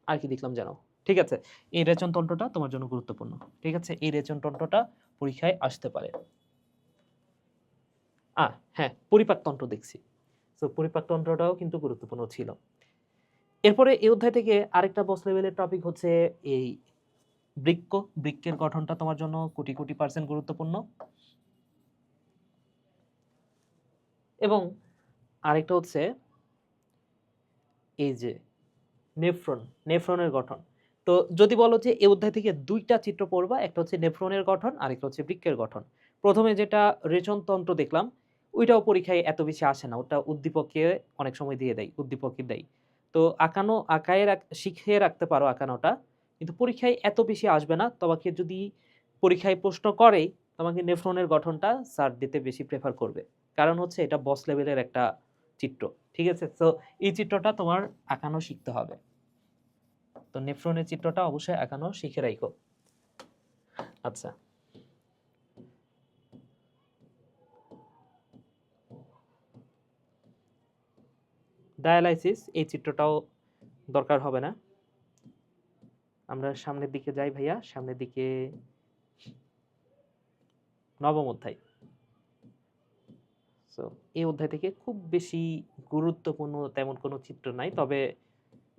আর কি দেখলাম যেন। ঠিক আছে, এই রেচন তন্ত্রটা তোমার জন্য গুরুত্বপূর্ণ। ঠিক আছে, এই রেচন তন্ত্রটা পরীক্ষায় আসতে পারে। হ্যাঁ, পরিপাকতন্ত্র দেখছি। তো পরিপাকতন্ত্রটাও কিন্তু গুরুত্বপূর্ণ ছিল। এরপরে এই অধ্যায় থেকে আরেকটা বস লেভেলের টপিক হচ্ছে এই বৃক্ক। বৃক্কের গঠনটা তোমার জন্য কোটি কোটি % গুরুত্বপূর্ণ। এবং আরেকটা হচ্ছে এই যে নেফ্রনের গঠন। তো যদি বলো যে এই অধ্যায় থেকে দুইটা চিত্র পড়বা, একটা হচ্ছে নেফ্রনের গঠন আর একটা হচ্ছে বৃক্কের গঠন। প্রথমে যেটা রেচন তন্ত্র দেখলাম, ওইটাও পরীক্ষায় এত বেশি আসে না, ওটা উদ্দীপকে অনেক সময় দিয়ে দেয়, উদ্দীপকে দেয়। তো শিখে রাখতে পারো আঁকানোটা, কিন্তু পরীক্ষায় এত বেশি আসবে না। তোমাকে যদি পরীক্ষায় প্রশ্ন করে, তোমাকে নেফ্রনের গঠনটা স্যার দিতে বেশি প্রেফার করবে, কারণ হচ্ছে এটা বস লেভেলের একটা চিত্র। ঠিক আছে, তো এই চিত্রটা তোমার আঁকানো শিখতে হবে। তো নেফ্রনের চিত্রটা অবশ্যই আঁকানো শিখে রাখো। আচ্ছা, ডায়ালাইসিস, এই চিত্রটাও দরকার হবে না। আমরা সামনের দিকে যাই ভাইয়া, সামনের দিকে। নবম অধ্যায়। সো এই অধ্যায় থেকে খুব বেশি গুরুত্বপূর্ণ তেমন কোনো চিত্র নাই, তবে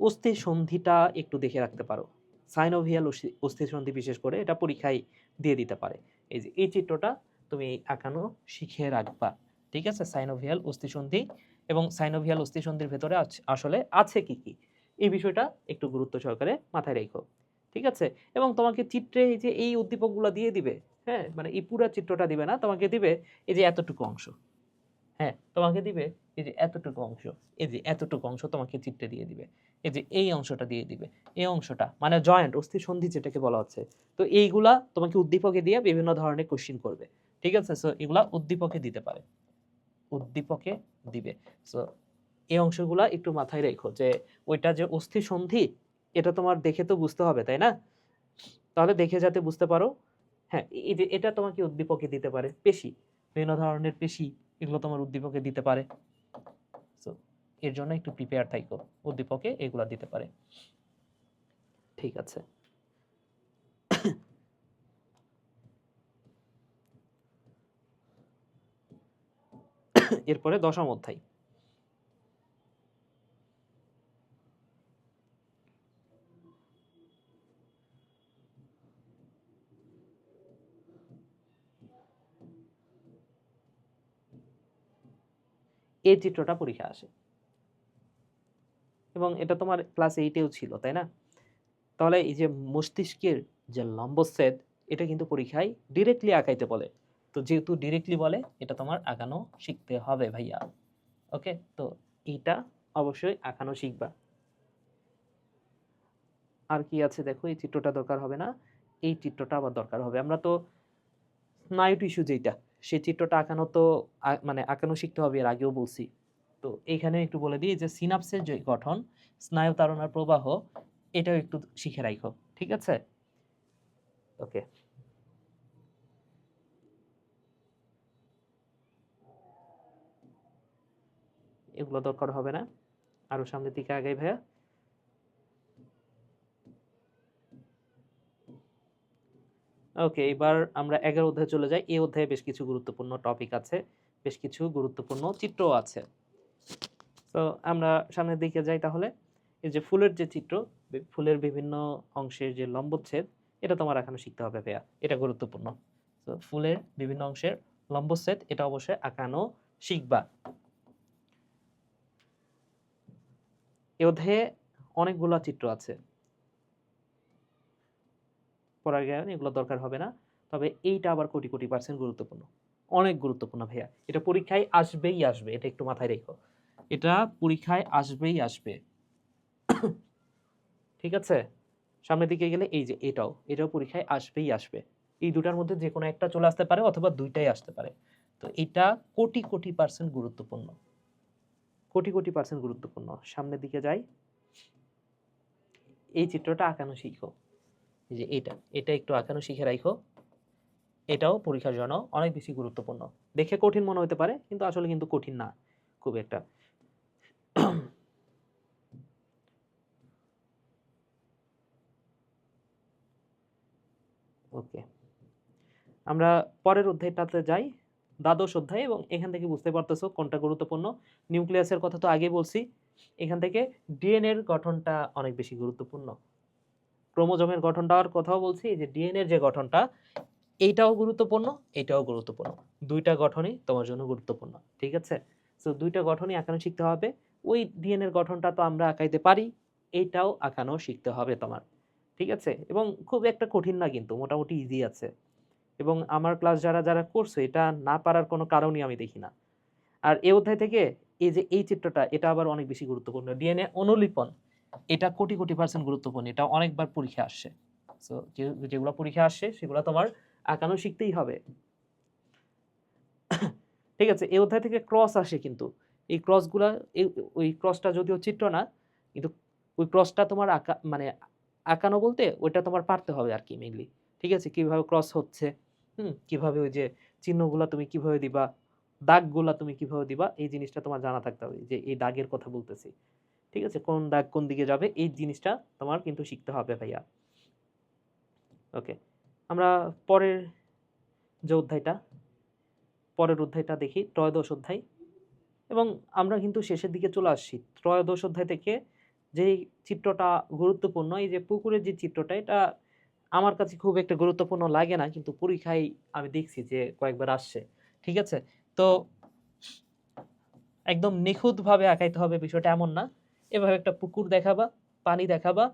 অস্থি সন্ধিটা একটু দেখে রাখতে পারো। সাইনোভিয়াল অস্থি সন্ধি বিশেষ করে এটা পরীক্ষায় দিয়ে দিতে পারে। এই যে এই চিত্রটা তুমি আঁকানো শিখে রাখবা। ঠিক আছে, সাইনোভিয়াল অস্থি সন্ধি এবং সাইনোভিয়াল অস্থি সন্ধির ভেতরে আসলে আছে কি কি, এই বিষয়টা একটু গুরুত্ব সহকারে মাথায় রেখো। ঠিক আছে, এবং তোমাকে চিত্রে এই যে এই উদ্দীপকগুলো দিয়ে দিবে। হ্যাঁ, মানে এই পুরো চিত্রটা দিবে না, তোমাকে দিবে এই যে এতটুকু অংশ। হ্যাঁ, তোমাকে দিবে এই যে এতটুকু অংশ, এই যে এতটুকু অংশ তোমাকে চিত্রে দিয়ে দিবে। এই যে এই অংশটা দিয়ে দিবে, এই অংশটা মানে জয়েন্ট অস্থি সন্ধি যেটাকে বলা হচ্ছে। তো এইগুলা তোমাকে উদ্দীপকে দিয়ে বিভিন্ন ধরনের কোশ্চিন করবে। ঠিক আছে, সো এগুলা উদ্দীপকে দিতে পারে, উদ্দীপকে দিবে। সো এই অংশগুলা একটু মাথায় রেখো যে ওইটা যে অস্থি সন্ধি, এটা তোমার দেখে তো বুঝতে হবে, তাই না? তাহলে দেখে যাতে বুঝতে পারো। হ্যাঁ, এই যে এটা তোমাকে উদ্দীপকে দিতে পারে। পেশি, বিভিন্ন ধরনের পেশি, এগুলো তোমার উদ্দীপকে দিতে পারে। সো এর জন্য একটু প্রিপেয়ার থাকো, উদ্দীপকে এগুলা দিতে পারে। ঠিক আছে, এরপরে দশম অধ্যায়। এই চিত্রটা পরীক্ষা আসে এবং এটা তোমার ক্লাস 8-এও ছিল, তাই না? তাহলে এই যে মস্তিষ্কের যে লম্বচ্ছেদ, এটা কিন্তু পরীক্ষায় ডিরেক্টলি আঁকাইতে বলে। তো যেহেতু ডিরেক্টলি বলে, এটা তোমার আঁকানো শিখতে হবে ভাইয়া। ওকে, তো এইটা অবশ্যই আঁকানো শিখবা। আর কি আছে দেখো, এই চিত্রটা দরকার হবে না, এই চিত্রটা আবার দরকার হবে। আমরা তো স্নায়ু টিস্যু যেটা, সেই চিত্রটা আঁকানো তো মানে আঁকানো শিখতে হবে, এর আগেও বলছি। তো এইখানে একটু বলে দিই যে সিনাপসের যে গঠন, স্নায়ু তাড়নার প্রবাহ, এটাও একটু শিখে রাখো। ঠিক আছে, ওকে। এগুলো দরকার হবে না, আরো সামনের দিকে আগাই ভাইয়া। ওকে, এবার আমরা 11 অধ্যায়ে চলে যাই। এই অধ্যায়ে বেশ কিছু গুরুত্বপূর্ণ টপিক আছে, বেশ কিছু গুরুত্বপূর্ণ চিত্র আছে। তো আমরা সামনের দিকে যাই তাহলে। এই যে ফুলের যে চিত্র, ফুলের বিভিন্ন অংশের যে লম্বচ্ছেদ, এটা তোমার এখনো শিখতে হবে ভাইয়া, এটা গুরুত্বপূর্ণ। তো ফুলের বিভিন্ন অংশের লম্বচ্ছেদ, এটা অবশ্যই আঁকানো শিখবা। এই অধ্যায়ে অনেকগুলা চিত্র আছে। জ্ঞান এগুলো দরকার হবে না, তবে এইটা আবার কোটি কোটি % গুরুত্বপূর্ণ, অনেক গুরুত্বপূর্ণ ভাইয়া। এটা পরীক্ষায় আসবেই আসবে, এটা একটু মাথায় রেখো, এটা পরীক্ষায় আসবেই আসবে। ঠিক আছে, সামনের দিকে গেলে এই যে এটাও পরীক্ষায় আসবেই আসবে। এই দুটার মধ্যে যে কোনো একটা চলে আসতে পারে অথবা দুইটাই আসতে পারে। তো এটা কোটি কোটি % গুরুত্বপূর্ণ, কোটি কোটি % গুরুত্বপূর্ণ। সামনের দিকে যাই, এই চিত্রটা আঁকানো শিখো, এই যে এটা একটু আঁকানো শিখে রাখো, এটাও পরীক্ষার জন্য অনেক বেশি গুরুত্বপূর্ণ। দেখে কঠিন মনে হতে পারে কিন্তু আসলে কিন্তু কঠিন না খুব একটা। ওকে, আমরা পরের অধ্যায়টাতে যাই, দ্বাদশ অধ্যায়, এবং এখান থেকে বুঝতে পারতেছো কোনটা গুরুত্বপূর্ণ। নিউক্লিয়াসের কথা তো আগে বলছি, এখান থেকে ডিএনএ এর গঠনটা অনেক বেশি গুরুত্বপূর্ণ। ক্রোমোজোমের গঠনটার কথাও বলছি, এই যে ডিএনএ এর যে গঠনটা, এইটাও গুরুত্বপূর্ণ, এটাও গুরুত্বপূর্ণ, দুইটা গঠনই তোমার জন্য গুরুত্বপূর্ণ। ঠিক আছে, তো দুইটা গঠনই আঁকানো শিখতে হবে। ওই ডিএনএ এর গঠনটা তো আমরা আঁকাইতে পারি, এইটাও আঁকানো শিখতে হবে তোমার। ঠিক আছে, এবং খুব একটা কঠিন না, কিন্তু মোটামুটি ইজি আছে। এবং আমার ক্লাস যারা যারা করছে, এটা না পারার কোনো কারণই আমি দেখি না। আর এই অধ্যায় থেকে এই যে এই চিত্রটা, এটা আবার অনেক বেশি গুরুত্বপূর্ণ। ডিএনএ অনুলিপন, এটা কোটি কোটি % গুরুত্বপূর্ণ, এটা অনেকবার পরীক্ষা আসছে। সো যেগুলো পরীক্ষা আসছে সেগুলো তোমার আঁকানো শিখতেই হবে। ঠিক আছে, এই অধ্যায় থেকে ক্রস আসে, কিন্তু এই ক্রসগুলা, ওই ক্রসটা যদিও চিত্র না, কিন্তু ওই ক্রসটা তোমার আঁকা, মানে আঁকানো বলতে ওইটা তোমার পারতে হবে আর কি মেইনলি। ঠিক আছে, কিভাবে ক্রস হচ্ছে, কিভাবে ওই যে চিহ্নগুলা তুমি কিভাবে দিবা, দাগগুলা তুমি কিভাবে দিবা, এই জিনিসটা তোমার জানা থাকতে হবে, যে এই দাগের কথা বলতেছি। ঠিক আছে, কোন দাগ কোন দিকে যাবে, এই জিনিসটা তোমার কিন্তু শিখতে হবে ভাইয়া। ওকে, আমরা পরের যে অধ্যায়টা, পরের অধ্যায়টা দেখি, ত্রয়োদশ অধ্যায়। এবং আমরা কিন্তু শেষের দিকে চলে আসছি। ত্রয়োদশ অধ্যায় থেকে যেই চিত্রটা গুরুত্বপূর্ণ, এই যে পুকুরের যে চিত্রটা, এটা আমার কাছে খুব একটা গুরুত্বপূর্ণ লাগে না, কিন্তু পরীক্ষায় আমি দেখছি যে কয়েকবার আসছে। ঠিক আছে, তো একদম নিখুঁতভাবে আঁকাইতে হবে বিষয়টা এমন না। এভাবে একটা পুকুর দেখাবা, পানি দেখাবা,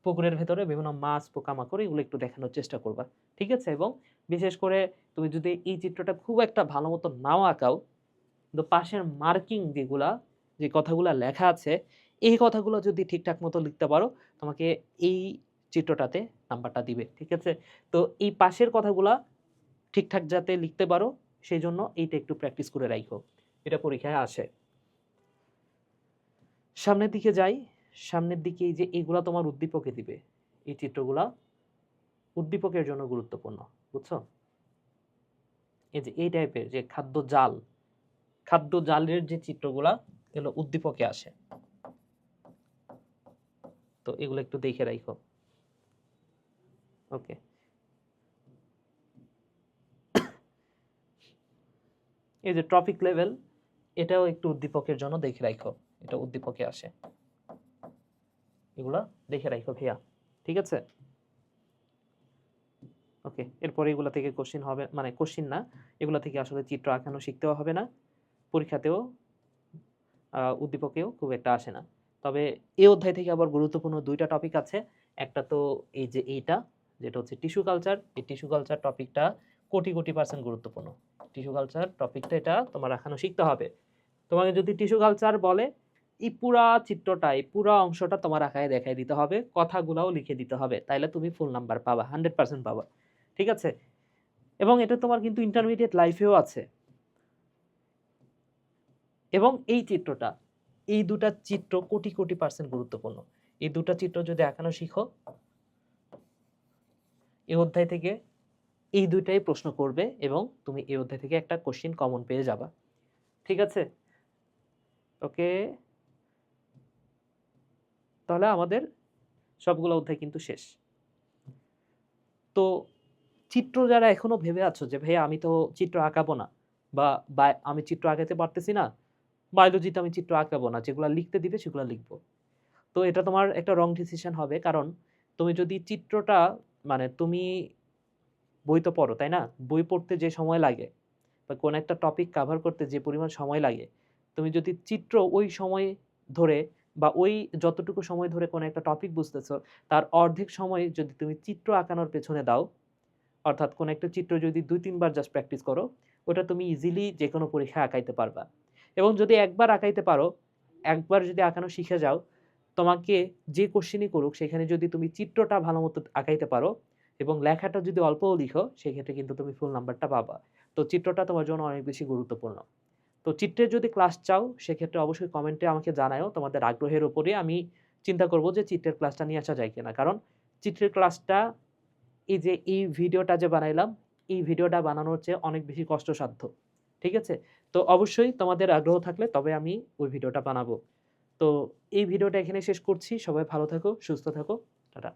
পুকুরের ভেতরে বিভিন্ন মাছ, পোকামাকড় এগুলো একটু দেখানোর চেষ্টা করবা। ঠিক আছে, এবং বিশেষ করে তুমি যদি এই চিত্রটা খুব একটা ভালো মতো নাও আঁকাও, কিন্তু পাশের মার্কিং যেগুলা, যে কথাগুলা লেখা আছে, এই কথাগুলো যদি ঠিকঠাক মতো লিখতে পারো, তোমাকে এই চিত্রটাতে নাম্বারটা দিবে। ঠিক আছে, তো এই পাশের কথাগুলা ঠিকঠাক যাতে লিখতে পারো, সেই জন্য এইটা একটু প্র্যাকটিস করে রাখো, এটা পরীক্ষায় আসে। সামনের দিকে যাই, সামনের দিকে এই যে এইগুলা তোমার উদ্দীপকে দিবে, এই চিত্রগুলা উদ্দীপকের জন্য গুরুত্বপূর্ণ, বুঝছো? এই যে এই টাইপের যে খাদ্য জালের যে চিত্রগুলা, এগুলো উদ্দীপকে আসে, তো এগুলো একটু দেখে রাখো। ওকে, এই যে ট্রপিক লেভেল, এটাও একটু উদ্দীপকের জন্য দেখে রাখো, এটা উদ্দীপকে আসে, এগুলা দেখে রাখো ভাইয়া। ঠিক আছে, ওকে, এরপরে এগুলা থেকে কোশ্চিন হবে, মানে কোশ্চিন না, এগুলা থেকে আসলে চিত্র আঁকানো শিখতেও হবে না, পরীক্ষাতেও উদ্দীপকেও খুব একটা আসে না। তবে এই অধ্যায় থেকে আবার গুরুত্বপূর্ণ দুইটা টপিক আছে। একটা তো এই যে এইটা, যেটা হচ্ছে টিস্যু কালচার। এই টিস্যু কালচার টপিকটা কোটি কোটি % গুরুত্বপূর্ণ। টিস্যু কালচার টপিকটা এটা তোমার এখনো শিখতে হবে। তোমাকে যদি টিস্যু কালচার বলে, এই পুরা চিত্রটা, এই পুরা অংশটা তোমার আঁকায় দেখাই দিতে হবে, কথাগুলাও লিখে দিতে হবে, তাইলে তুমি ফুল নাম্বার পাবা, 100% পাবা। ঠিক আছে, এবং এটা তোমার কিন্তু ইন্টারমিডিয়েট লাইফেও আছে। এবং এই চিত্রটা, এই দুটা চিত্র কোটি কোটি % গুরুত্বপূর্ণ। এই দুটা চিত্র যদি আঁকানো শিখো, এই অধ্যায় থেকে এই দুইটাই প্রশ্ন করবে, এবং তুমি এই অধ্যায় থেকে একটা কোশ্চিন কমন পেয়ে যাবা। ঠিক আছে, ওকে, তাহলে আমাদের সবগুলো অধ্যায় কিন্তু শেষ। তো চিত্র যারা এখনো ভেবে আছো যে ভাইয়া আমি তো চিত্র আঁকাবো না, বা আমি চিত্র আঁকাতে পারতেছি না, বায়োলজিতে আমি চিত্র আঁকাবো না, যেগুলো লিখতে দিবে সেগুলো লিখবো, তো এটা তোমার একটা রং ডিসিশন হবে। কারণ তুমি যদি চিত্রটা, মানে তুমি বই তো পড়ো তাই না, বই পড়তে যে সময় লাগে বা কোন একটা টপিক কভার করতে যে পরিমাণ সময় লাগে, তুমি যদি চিত্র ওই সময় ধরে বা ওই যতটুকু সময় ধরে কোনো একটা টপিক বুঝতেছো, তার অর্ধেক সময় যদি তুমি চিত্র আঁকানোর পেছনে দাও, অর্থাৎ কোনো একটা চিত্র যদি ২-৩ বার জাস্ট প্র্যাকটিস করো, ওটা তুমি ইজিলি যেকোনো পরীক্ষায় আঁকাইতে পারবা। এবং যদি একবার আঁকাইতে পারো, একবার যদি আঁকানো শিখে যাও, তোমাকে যে কোশ্চেনই করুক সেখানে যদি তুমি চিত্রটা ভালোমতো আঁকাইতে পারো এবং লেখাটা যদি অল্পও লিখো, সেক্ষেত্রে কিন্তু তুমি ফুল নাম্বারটা পাবা। তো চিত্রটা তোমার জন্য অনেক বেশি গুরুত্বপূর্ণ। তো চিত্রের যদি ক্লাস চাও, সেক্ষেত্রে অবশ্যই কমেন্টে আমাকে জানায়ও তোমাদের আগ্রহের উপরে আমি চিন্তা করব যে চিত্রের ক্লাসটা নিয়ে আসা যায় কিনা। কারণ চিত্রের ক্লাসটা এই যে এই ভিডিওটা যে বানাইলাম, এই ভিডিওটা বানানোর চেয়ে অনেক বেশি কষ্টসাধ্য। ঠিক আছে? তো অবশ্যই তোমাদের আগ্রহ থাকলে তবে আমি ওই ভিডিওটা বানাবো। তো এই ভিডিওটা এখানে শেষ করছি। সবাই ভালো থাকো, সুস্থ থাকো। টাটা।